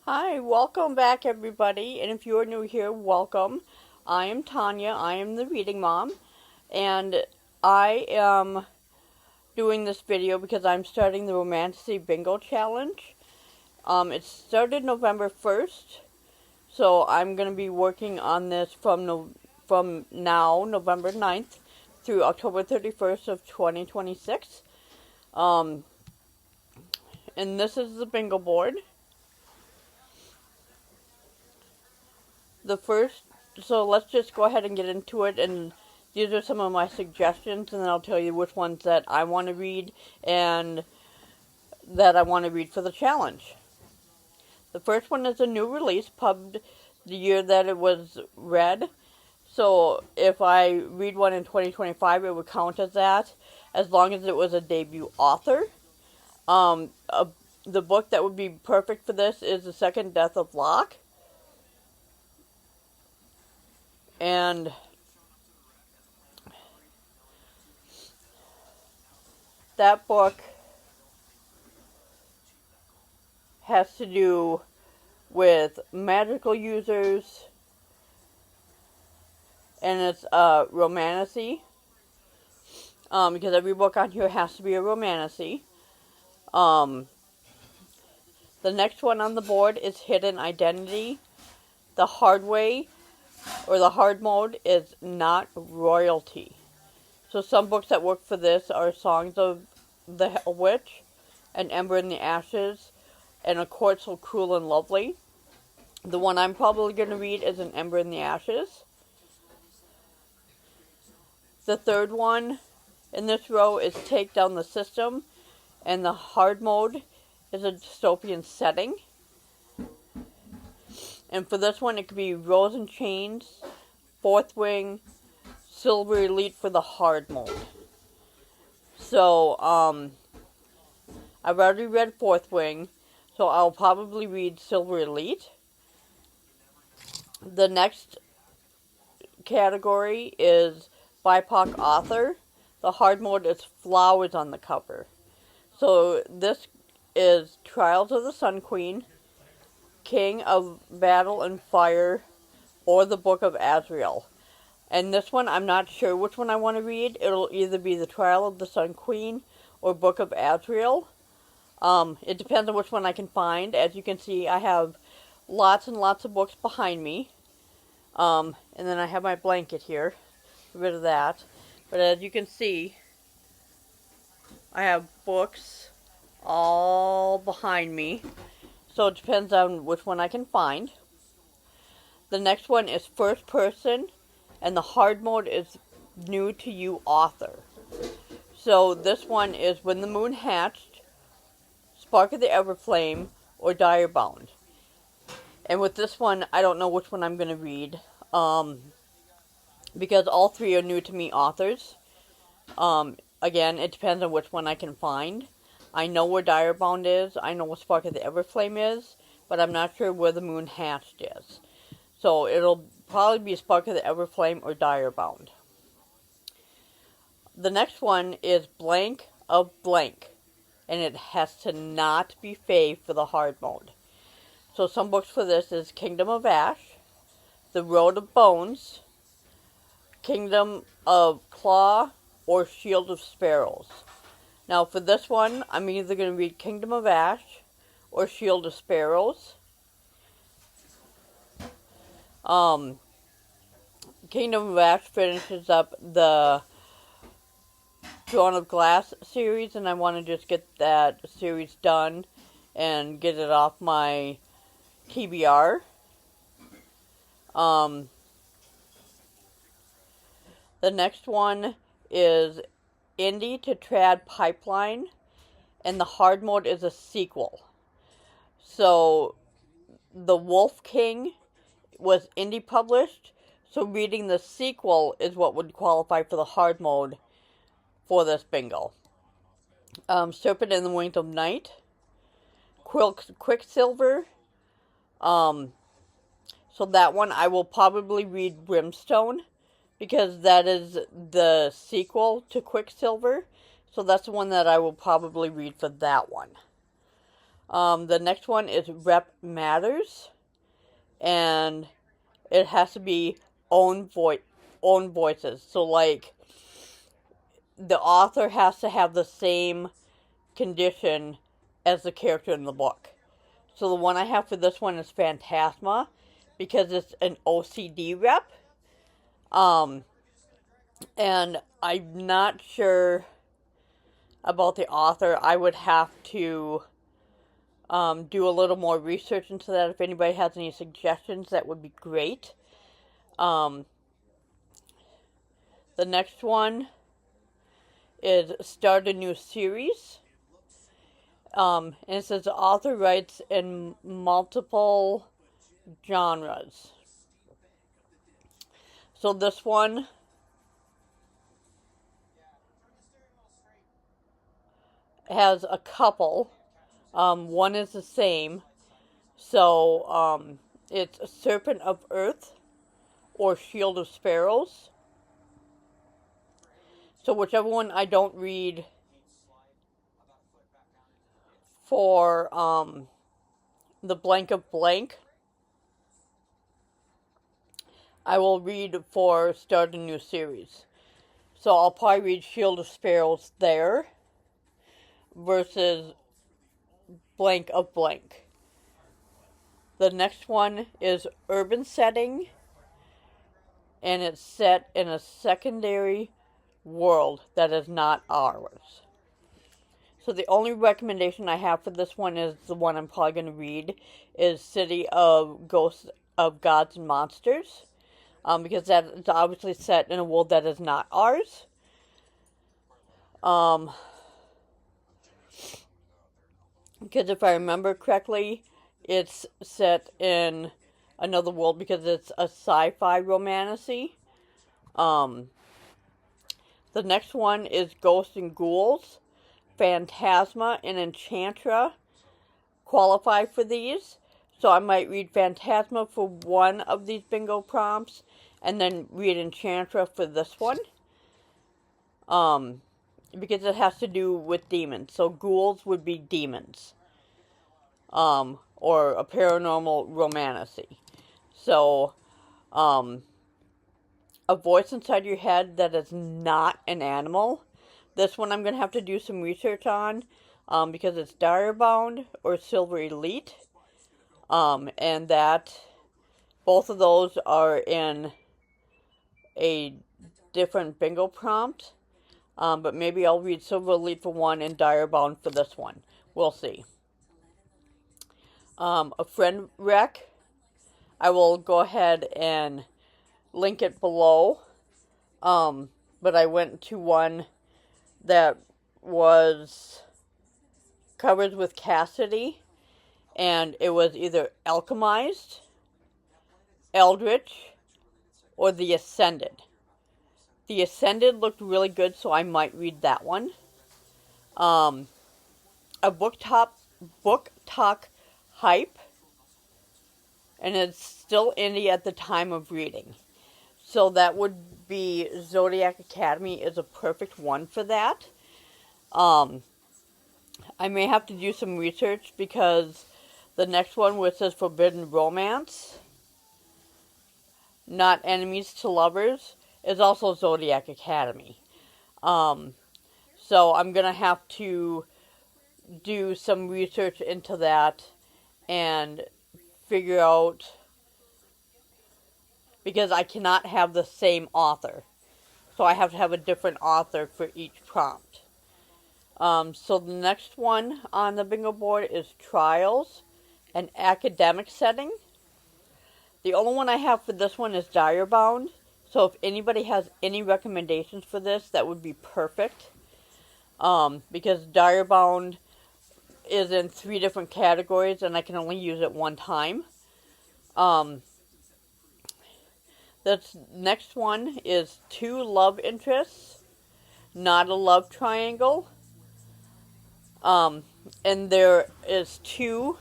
Hi, welcome back everybody, and if you are new here, welcome. I am Tanya, I am the reading mom, and I am doing this video because I'm starting the Romantasy Bingo Challenge. It started November 1st, so I'm going to be working on this from now, November 9th, through October 31st of 2026. And this is the bingo board. So let's just go ahead and get into it, and these are some of my suggestions, and then I'll tell you which ones that I want to read and that I want to read for the challenge. The first one is a new release, pubbed the year that it was read. So if I read one in 2025, it would count as that, as long as it was a debut author. The book that would be perfect for this is The Second Death of Locke. And that book has to do with magical users, and it's romantasy, because every book on here has to be a romantasy. The next one on the board is Hidden Identity. The hard way, or the hard mode, is not royalty. So some books that work for this are Songs of the Hell Witch, An Ember in the Ashes, and A Court So Cruel and Lovely. The one I'm probably going to read is An Ember in the Ashes. The third one in this row is Take Down the System, and the hard mode is a dystopian setting. And for this one, it could be Rose and Chains, Fourth Wing, Silver Elite for the hard mode. So, I've already read Fourth Wing, so I'll probably read Silver Elite. The next category is BIPOC author. The hard mode is flowers on the cover. So this is Trials of the Sun Queen, King of Battle and Fire, or the Book of Azrael. And this one, I'm not sure which one I want to read. It'll either be the Trial of the Sun Queen or Book of Azrael. It depends on which one I can find. As you can see, I have lots and lots of books behind me. And then I have my blanket here. Get rid of that. But as you can see, I have books all behind me. So it depends on which one I can find. The next one is first person, and the hard mode is new to you author. So this one is When the Moon Hatched, Spark of the Everflame, or Direbound. And with this one, I don't know which one I'm going to read, because all three are new to me authors. Again, it depends on which one I can find. I know where Direbound is, I know where Spark of the Everflame is, but I'm not sure where the Moon Hatched is. So it'll probably be Spark of the Everflame or Direbound. The next one is Blank of Blank, and it has to not be Fae for the hard mode. So some books for this is Kingdom of Ash, The Road of Bones, Kingdom of Claw, or Shield of Sparrows. Now for this one, I'm either going to read Kingdom of Ash or Shield of Sparrows. Kingdom of Ash finishes up the Throne of Glass series, and I want to just get that series done and get it off my TBR. The next one is Indie to Trad Pipeline, and the hard mode is a sequel. So, The Wolf King was indie published, so reading the sequel is what would qualify for the hard mode for this bingo. Serpent in the Wings of Night, Quicksilver. So that one I will probably read Brimstone, because that is the sequel to Quicksilver. So that's the one that I will probably read for that one. The next one is Rep Matters, and it has to be own voices. So like the author has to have the same condition as the character in the book. So the one I have for this one is Phantasma, because it's an OCD rep. And I'm not sure about the author. I would have to do a little more research into that. If anybody has any suggestions, that would be great. The next one is Start a New Series. And it says the author writes in multiple genres. So this one has a couple. One is the same. So it's Serpent of Earth or Shield of Sparrows. So whichever one I don't read for the Blank of Blank, I will read for Start a New Series. So I'll probably read Shield of Sparrows there versus Blank of Blank. The next one is Urban Setting, and it's set in a secondary world that is not ours. So the only recommendation I have for this one is the one I'm probably going to read, is City of Ghosts of Gods and Monsters, because that is obviously set in a world that is not ours. Because if I remember correctly, it's set in another world because it's a sci-fi romantasy. The next one is Ghosts and Ghouls. Phantasma and Enchantra qualify for these. So I might read Phantasma for one of these bingo prompts and then read Enchantra for this one. Because it has to do with demons. So ghouls would be demons. Or a paranormal romantasy. So, a voice inside your head that is not an animal. This one I'm going to have to do some research on, because it's Direbound or Silver Elite. And that, both of those are in a different bingo prompt. But maybe I'll read Silver Elite for one and Direbound for this one. We'll see. A friend rec, I will go ahead and link it below. But I went to one that was covered with Cassidy, and it was either Alchemized, Eldritch, or The Ascended. The Ascended looked really good, so I might read that one. A book talk hype, and it's still indie at the time of reading. So that would be Zodiac Academy is a perfect one for that. I may have to do some research because the next one, where it says Forbidden Romance, Not Enemies to Lovers, is also Zodiac Academy. So I'm going to have to do some research into that and figure out, because I cannot have the same author. So I have to have a different author for each prompt. So the next one on the bingo board is Trials, an academic setting. The only one I have for this one is Direbound. So if anybody has any recommendations for this, that would be perfect. Because Direbound is in 3 different categories and I can only use it one time. The next one is 2 love interests, not a love triangle. And there is 2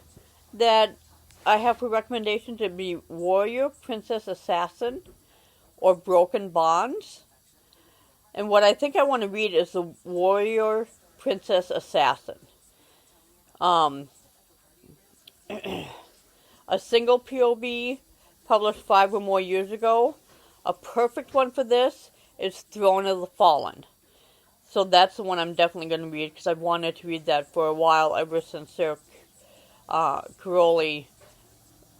that I have for recommendation to be Warrior, Princess, Assassin, or Broken Bonds. And what I think I want to read is the Warrior, Princess, Assassin. A single POV published 5 or more years ago. A perfect one for this is Throne of the Fallen. So that's the one I'm definitely going to read, because I've wanted to read that for a while, ever since Sarah Caroli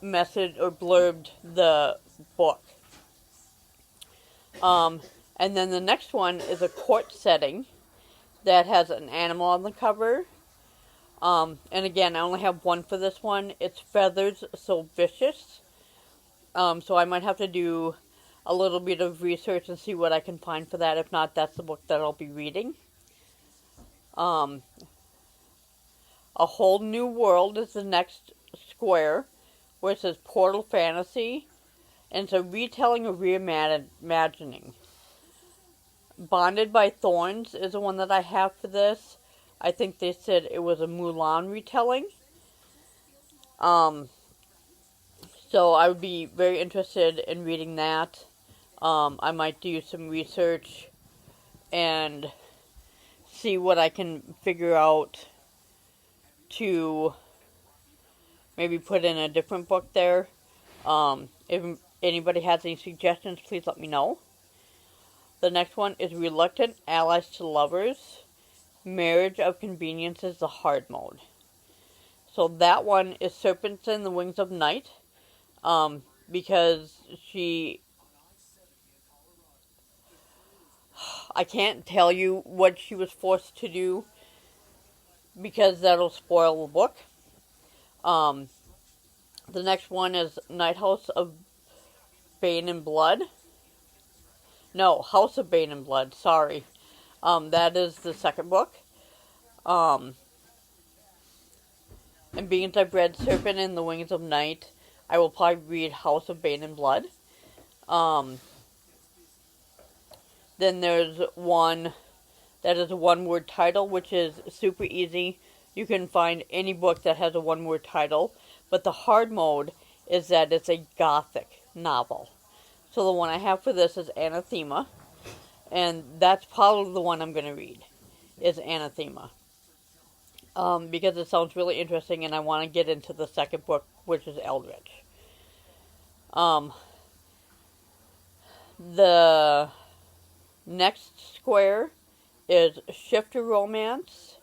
messaged or blurbed the book. And then the next one is a court setting that has an animal on the cover. And again, I only have one for this one. It's Feathers So Vicious. So I might have to do a little bit of research and see what I can find for that. If not, that's the book that I'll be reading. A Whole New World is the next square, where it says Portal Fantasy, and it's a retelling or reimagining. Bonded by Thorns is the one that I have for this. I think they said it was a Mulan retelling. So I would be very interested in reading that. I might do some research and see what I can figure out to maybe put in a different book there. If anybody has any suggestions, please let me know. The next one is Reluctant Allies to Lovers. Marriage of Convenience is the hard mode. So that one is Serpents in the Wings of Night. Because I can't tell you what she was forced to do, because that'll spoil the book. The next one is Night House of Bane and Blood. No, House of Bane and Blood, sorry. That is the second book. And being as I've read Serpent in the Wings of Night, I will probably read House of Bane and Blood. Then there's one that is a one-word title, which is super easy. You can find any book that has a one-word title. But the hard mode is that it's a gothic novel. So the one I have for this is Anathema. And that's probably the one I'm going to read, is Anathema. Because it sounds really interesting, and I want to get into the second book, which is Eldritch. The next square is Shifter Romance,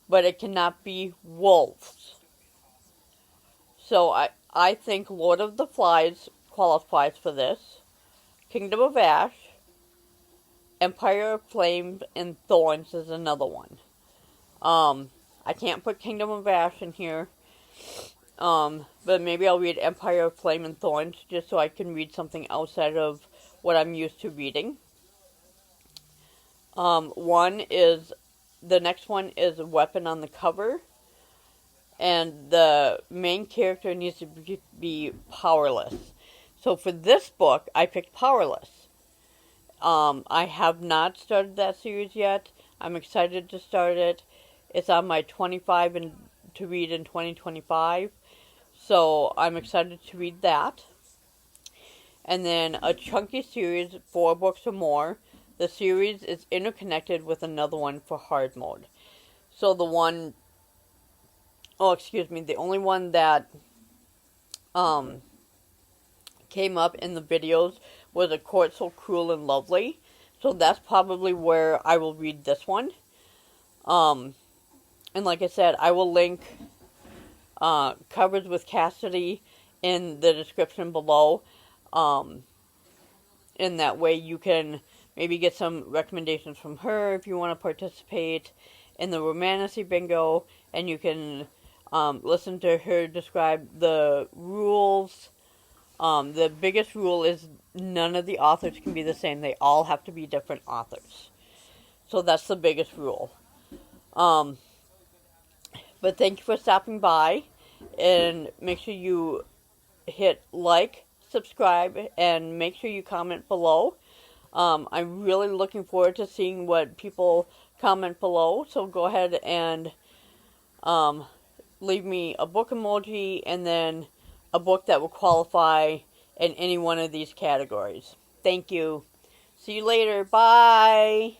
but it cannot be wolves. So I think Lord of the Flies qualifies for this. Kingdom of Ash, Empire of Flames, and Thorns is another one. I can't put Kingdom of Ash in here. But maybe I'll read Empire of Flame and Thorns, just so I can read something outside of what I'm used to reading. The next one is a Weapon on the Cover. And the main character needs to be powerless. So for this book, I picked Powerless. I have not started that series yet. I'm excited to start it. It's on my 25 and to read in 2025. So I'm excited to read that. And then a chunky series, 4 books or more. The series is interconnected with another one for hard mode. So the only one that came up in the videos was A Court So Cruel and Lovely. So that's probably where I will read this one. And like I said, I will link Covers with Cassidy in the description below. In that way you can maybe get some recommendations from her if you want to participate in the Romantasy Bingo, and you can listen to her describe the rules. The biggest rule is none of the authors can be the same. They all have to be different authors. So that's the biggest rule. But thank you for stopping by, and make sure you hit like, subscribe, and make sure you comment below. I'm really looking forward to seeing what people comment below, so go ahead and leave me a book emoji and then a book that will qualify in any one of these categories. Thank you. See you later. Bye.